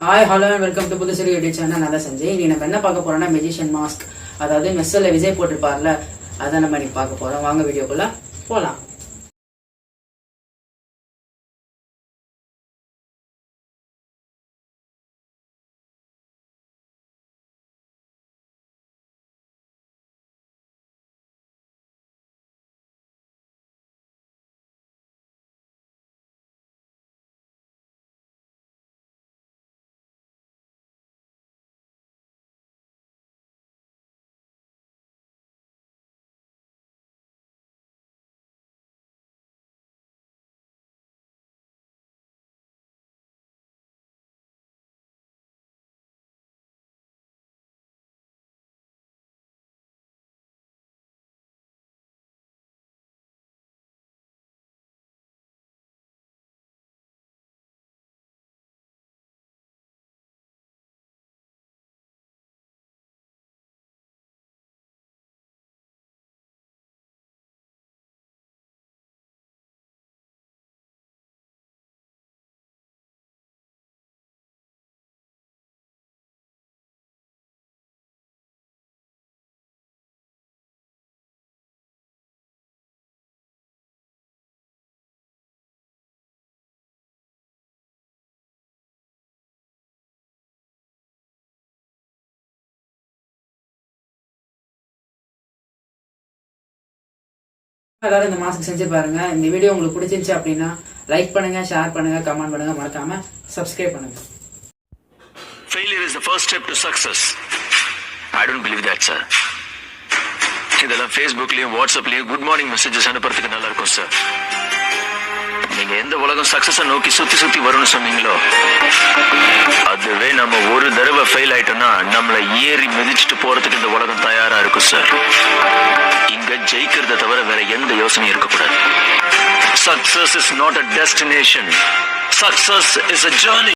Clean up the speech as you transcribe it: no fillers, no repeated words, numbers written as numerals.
Hi hello and welcome to புது சிறு YouTube channel. நான் தான் சஞ்சய். நீ நம்ம என்ன பார்க்க போறோம்னா மெஜிஷியன் மாஸ்க், அதாவது மெஸ்ஸில் விஜய் போட்டிருப்பார்ல, அதான் நம்ம இன்னைக்கு பார்க்க போறோம். வாங்க வீடியோக்குள்ள போலாம். எல்லாரும் இந்த மாஸ்க் செஞ்சு பாருங்க. இந்த வீடியோ உங்களுக்கு பிடிச்சிருந்துச்சு அப்படின்னா லைக் பண்ணுங்க, ஷேர் பண்ணுங்க, கமெண்ட் பண்ணுங்க, மறக்காம சப்ஸ்கிரைப் பண்ணுங்க. Failure is the first step to success. I don't believe that, sir. இதெல்லாம் Facebookலயும் வாட்ஸ்அப்லயும் குட் மார்னிங் மெசேஜஸ் அனுப்புறதுக்கு நல்லா இருக்கும் சார். நீங்க எந்த உலகம் சக்சஸ நோக்கி சுத்தி சுத்தி வரும்னு சொன்னீங்களோ, அதுவே நம்ம ஒரு தடவை ஃபெயில் ஆயிட்டோம்னா நம்மளை ஏறி மிதிச்சுட்டு போறதுக்கு இந்த உலகம் தயாரா இருக்கும் சார். இங்க ஜெயிக்கிறத தவிர வேற எந்த யோசனையும் இருக்கக்கூடாது. Success is not a destination. Success is a journey.